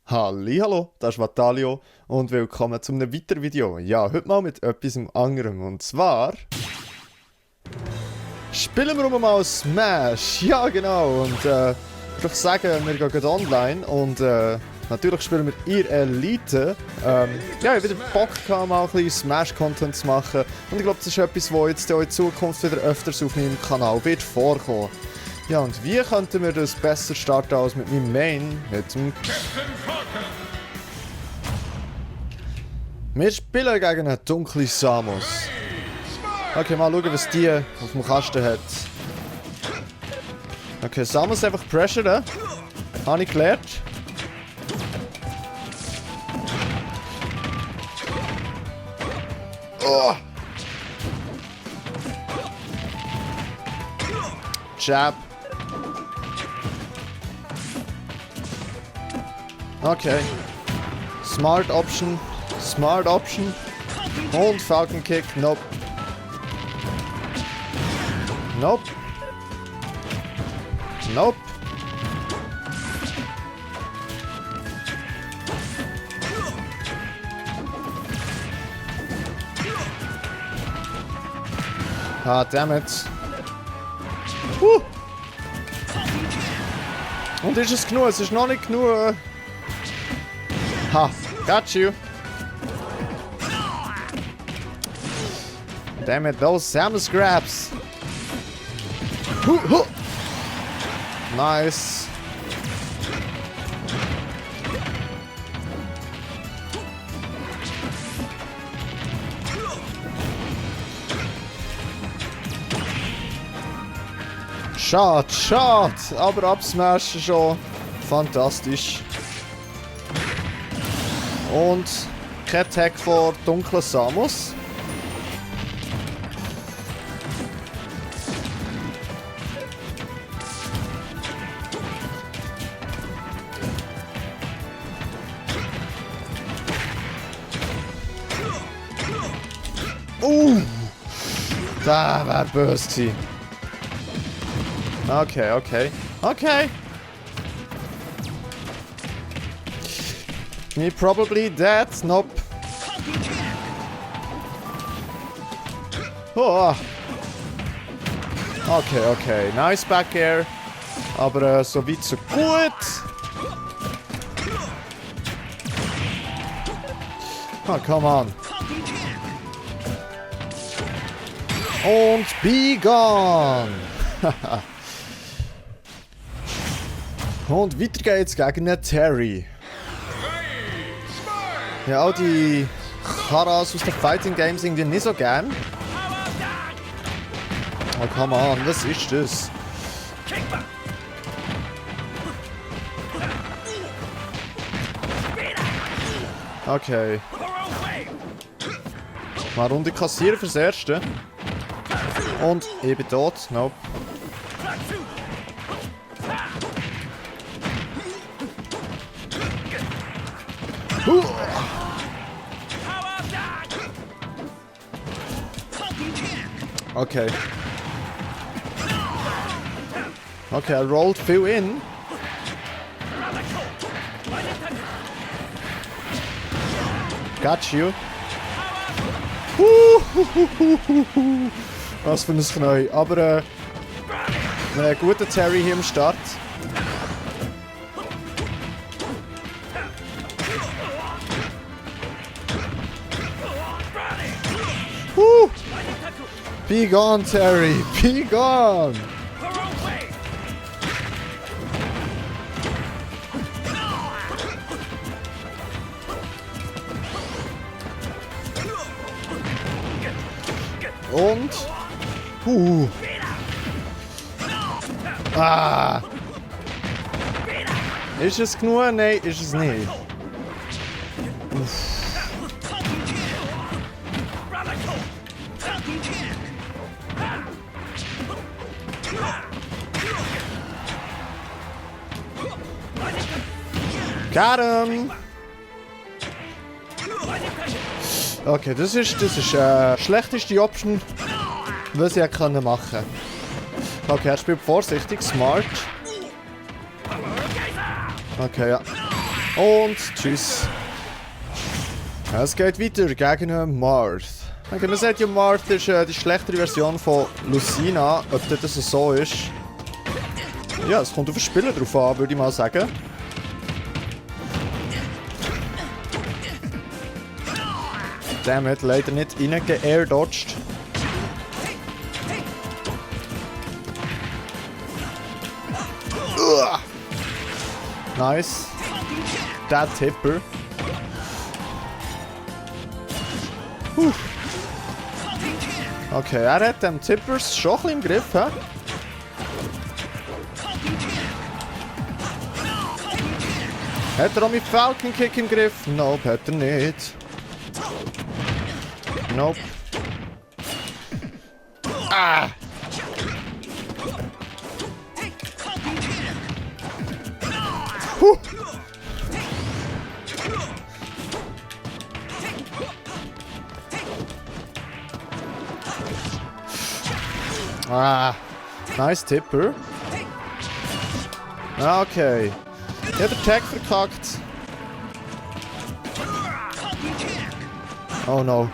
Hallihallo, das ist Vatalio und willkommen zu einem weiteren Video. Ja, heute mal mit etwas anderem. Und zwar spielen wir mal Smash. Ja, genau. Und ich würde sagen, wir gehen gerade online und natürlich spielen wir in Elite. Ja, ich habe wieder Bock gehabt, mal ein bisschen Smash-Content zu machen. Und ich glaube, das ist etwas, was jetzt in Zukunft wieder öfters auf meinem Kanal wird vorkommen. Ja, und wie könnten wir das besser starten als mit meinem Main, mit dem... Wir spielen gegen einen dunklen Samus. Okay, mal schauen, was die auf dem Kasten hat. Okay, Samus einfach pressuren. Habe ich gelernt. Oh. Jab. Okay. Smart Option. Smart Option. Und Falcon Kick. Nope. Nope. Nope. Ah, damn it. Und ist es genug? Es ist noch nicht genug. Ha, got you. Damn it, those Samus grabs. Nice. Shot, Shot! Aber absmashen schon fantastisch. Und kein Tag vor dunklen Samus. Da war böse gewesen. Okay, okay. Okay. Me probably dead. Nope. Oh. Okay, okay. Nice back air. Aber so weit, so gut. Oh, come on. Und be gone. Und weiter geht's gegen einen Terry. Ja, auch die Karas aus den Fighting Games irgendwie nicht so gern. Oh, come on, was ist das? Okay. Mal eine Runde kassieren fürs Erste. Und ich bin tot. Nope. Okay. Okay, er rollt viel in. Got you. Was für ein Knäu. Aber ein guter Terry hier am Start. Be gone, Terry! Be gone! Und... Ah! Ist es genug? Nein, ist es nicht. Uff. Got him! Okay, das ist schlechteste Option, was ich machen konnte. Okay, er spielt vorsichtig, smart. Okay, ja. Und tschüss. Es geht weiter gegen Marth. Okay, man sagt ja, Marth ist die schlechtere Version von Lucina. Ob das so ist? Ja, es kommt auf den Spieler drauf an, würde ich mal sagen. Dammit, leider nicht reingea-air-dodged. Nice. Der Tipper. Okay, er hat den Tippers schon ein bisschen im Griff, hä? Hat er auch mit Falcon Kick im Griff? Nope, hat er nicht. Nope. Ah! Huh. Ah, nice Tipper. Okay. Ich habe den Tag verkackt. Oh no.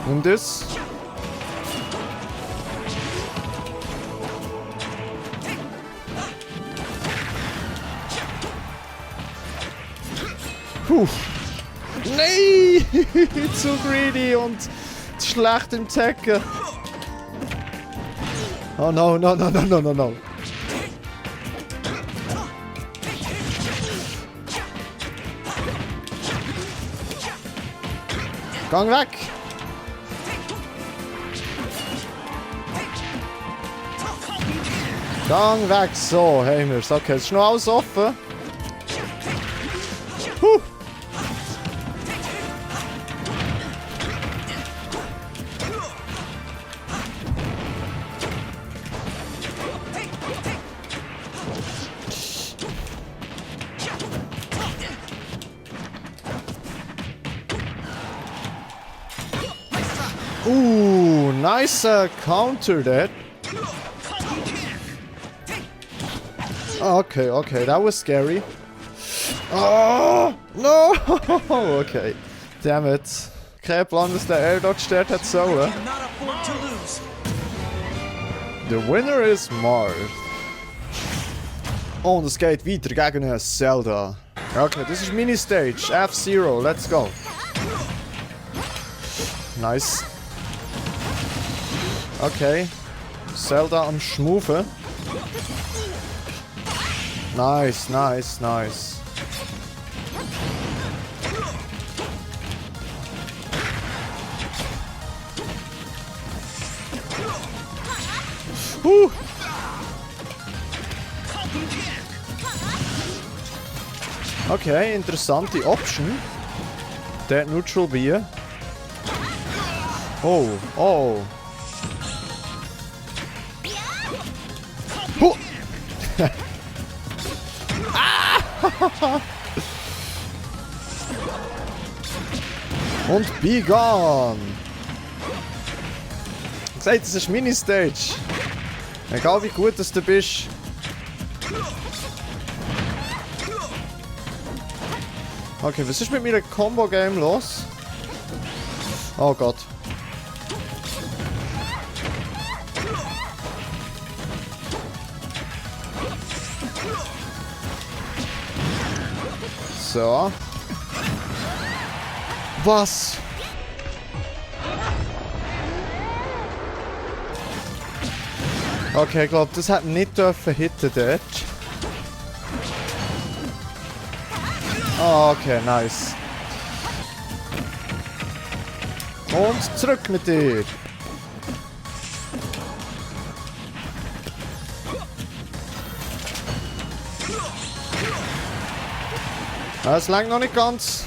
Und das? Puh. Nein! Zu greedy und schlecht im Tacken. Oh no, no, no, no, no, no, no. Gang weg! Gang weg! So, haben wir's. Okay, es ist noch alles offen. Huh. Ooh, nice counter that. Okay, okay, that was scary. Oh, no! Okay, damn it. Kein Plan, dass der Air dort stört hat sollen. The winner is Marth. Und es geht weiter gegen Zelda. Okay, das ist Mini-Stage. F-Zero, let's go. Nice. Okay. Zelda am Schmufen. Nice, nice, nice. Okay, interessante Option. Der Neutral Beer. Oh, oh. Huh. Und be gone. Ich sag, das ist Mini-Stage. Egal wie gut dass du bist. Okay, was ist mit meinem Combo-Game los? Oh Gott. So. Was? Okay, ich glaube, das hat nicht dürfen hitten dort. Oh, okay, nice. Und zurück mit dir. Das langt noch nicht ganz.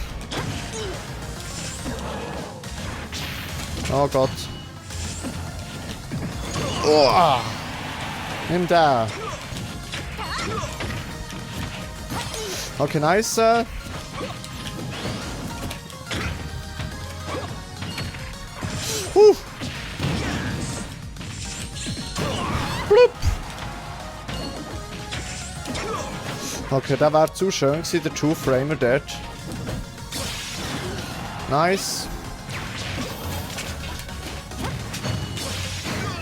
Oh Gott. Oh. Nimm da. Okay, nice. Blub. Okay, der wäre zu schön gewesen, der Two-Framer dort. Nice.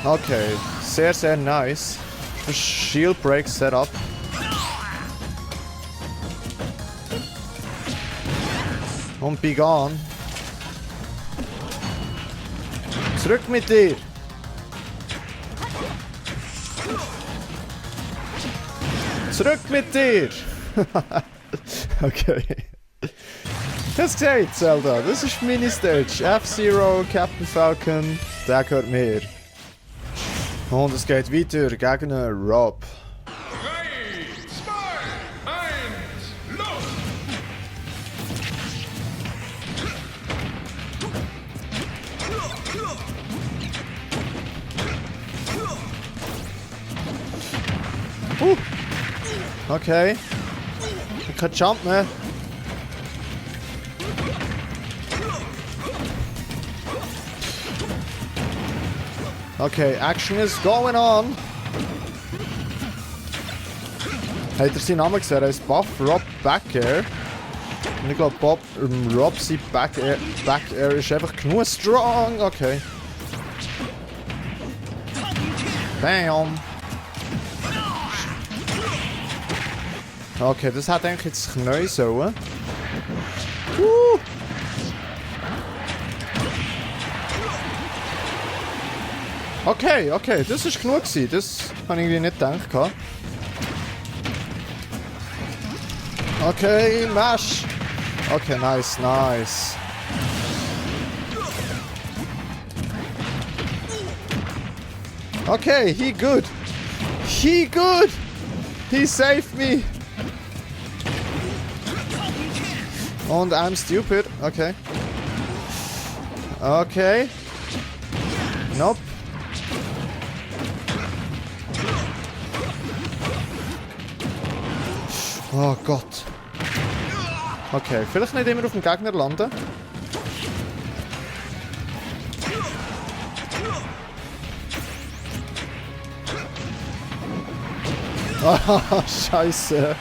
Okay, sehr, sehr nice. Shield Break Setup. Und be gone. Zurück mit dir! Zurück mit dir! Okay. Das gesagt, Zelda. Das ist meine Stage. F-Zero, Captain Falcon, der gehört mir. Und es geht weiter gegen Rob. 3, 2, 1, los! Okay. Ich kann jumpen. Okay, action is going on. Habt ihr seinen Namen gesehen? Er ist Buff Rob Backair. Und ich glaube, Rob sein Backair ist einfach genug strong. Okay. Bam. Okay, das hat eigentlich jetzt Knie sollen. Okay, okay, das ist genug gewesen. Das habe ich irgendwie nicht gedacht. Okay, Mash. Okay, nice, nice. Okay, he good. He good. He saved me. Und I'm stupid. Okay. Okay. Nope. Oh Gott. Okay, vielleicht nicht immer auf dem Gegner landen. Ah, Scheiße.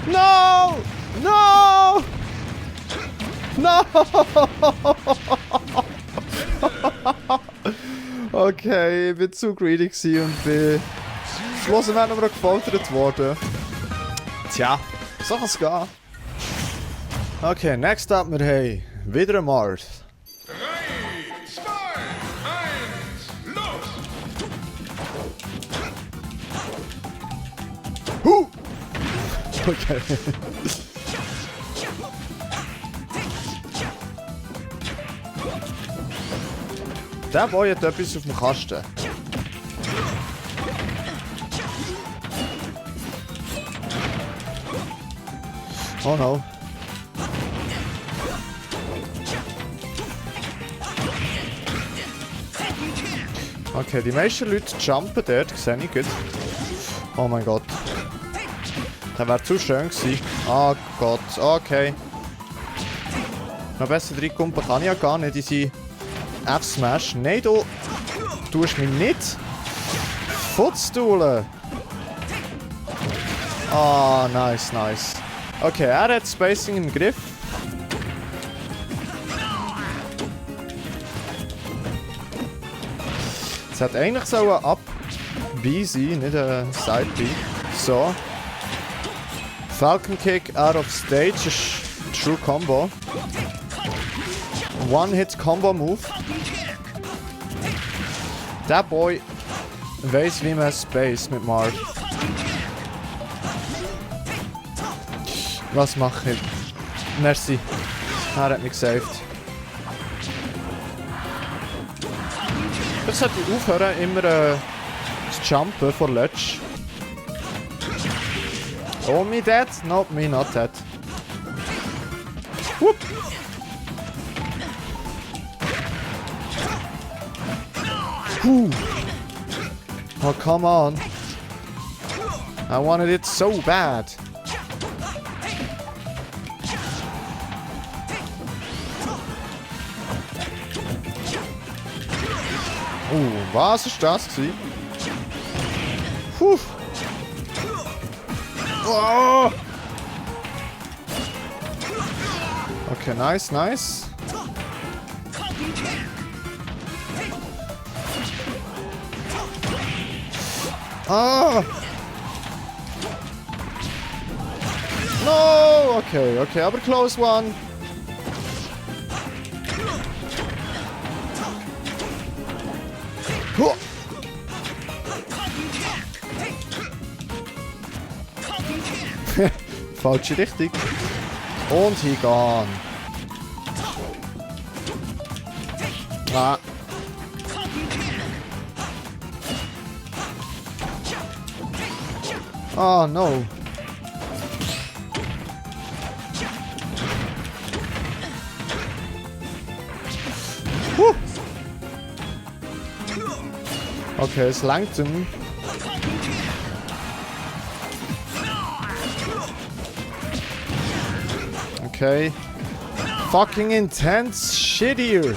No! No! No! Okay, ich bin zu greedy und bin schlossen werden aber gefoltert worden. Tja, so kann es gehen. Okay, next up wir haben wieder ein Marth. 3, 2, 1, los! Okay. Der Boy hat etwas auf dem Kasten. Oh no. Okay, die meisten Leute jumpen dort, sehe ich gut. Oh mein Gott. Das wäre zu schön gewesen. Oh Gott, okay. Noch besser reinkommen kann ich ja gar nicht in seinen F-Smash. Nein, du tust mich nicht futstuhlen. Ah, nice, nice. Okay, er hat Spacing im Griff. Es hat eigentlich so ein Up-B sein, nicht ein Side-B. So. Falcon Kick out of stage ist True Combo. One-Hit Combo Move. Der Boy weiss, wie man Space mit Marth. Was mache ich? Merci. Er hat mich gesaved. Ich sollte aufhören, immer zu jumpen vor Ledge. Oh, me dead? No, me not dead. Whoop. Oh, come on. I wanted it so bad. Was ist das gewesen? Puh. Oh. Okay, nice, nice. Ah! No! Okay, okay, aber close one. Huh. Falsche Richtung. Und hingehen. Ah. Oh no. Huh. Okay, es langt ihm. Okay. Fucking intense shit here.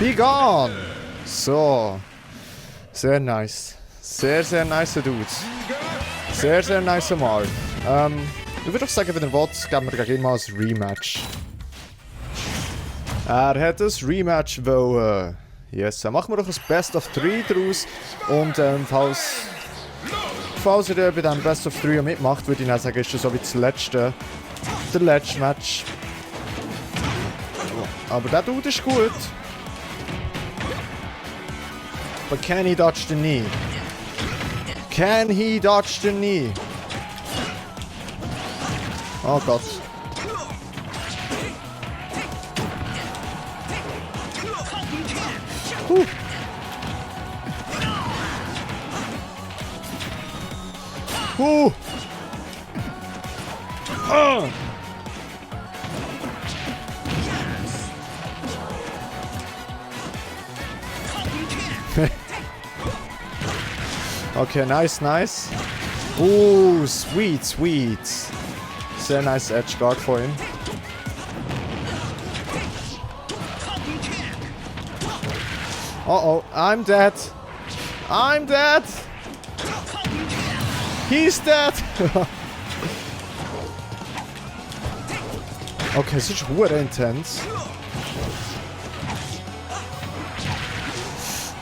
Be gone! So. Sehr nice. Sehr, sehr nice Dudes. Sehr, sehr nice Marv. Ich würde doch sagen, wenn er will, geben wir gegen ihn mal ein Rematch. Er hat ein Rematch wollen. Yes, dann machen wir doch ein Best of 3 draus. Und falls er bei diesem Best of 3 mitmacht, würde ich dann sagen, ist das so wie das letzte. Der letzte Match. Aber der Dude ist gut. But can he dodge the knee? Can he dodge the knee? Oh Gott. Okay, nice, nice. Oh, sweet, sweet. Sehr nice Edge Guard for him. Uh-oh, I'm dead. I'm dead. He's dead. Okay, es ist hure intens.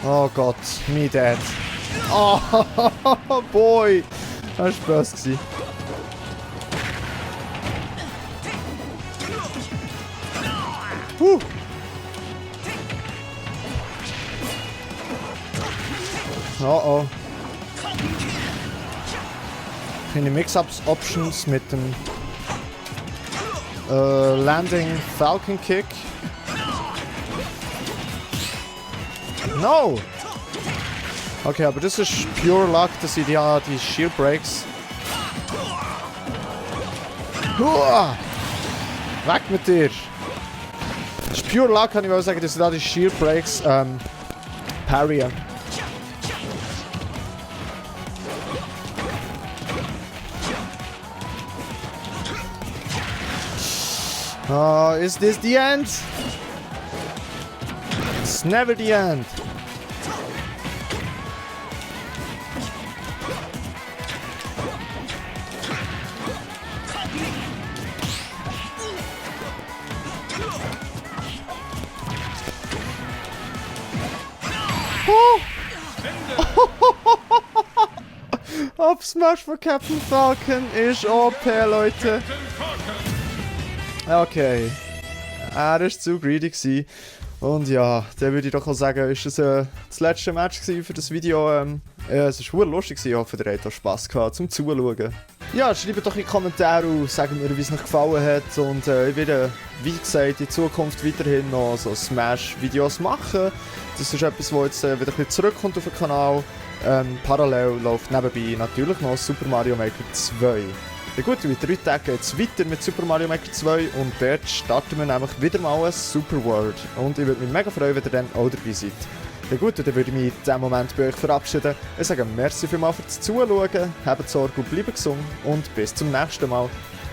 Oh Gott, me dead. Oh, boy. Das war Spaß gewesen. Oh. Keine Mix-Ups-Options mit dem Landing Falcon Kick. No! Okay, aber das ist pure Luck, dass ich ja die Shield Breaks. Weg mit dir! Das ist pure Luck, kann ich mal sagen, dass ich da die Shield Breaks parryen. Oh, is this the end? It's never the end. Up Smash for Captain Falcon ist OP, Leute. Okay. Er war zu greedy gewesen. Und ja, dann würde ich doch auch sagen, ist es das letzte Match für das Video. Es war sehr lustig, ich hoffe, ihr habt auch Spass gehabt zum Zuschauen. Ja, schreibt doch in die Kommentare und sagt mir, wie es euch gefallen hat. Und ich werde, wie gesagt, in Zukunft weiterhin noch so Smash-Videos machen. Das ist etwas, das jetzt wieder ein bisschen zurückkommt auf den Kanal. Parallel läuft nebenbei natürlich noch Super Mario Maker 2. Ja gut, in 3 Tagen geht es weiter mit Super Mario Maker 2 und dort starten wir nämlich wieder mal ein Super World. Und ich würde mich mega freuen, wenn ihr dann auch dabei seid. Ja gut, dann würde ich mich in diesem Moment bei euch verabschieden. Ich sage merci vielmals fürs Zuschauen, habt Sorge und bleibt gesund und bis zum nächsten Mal.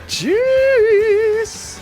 Tschüss!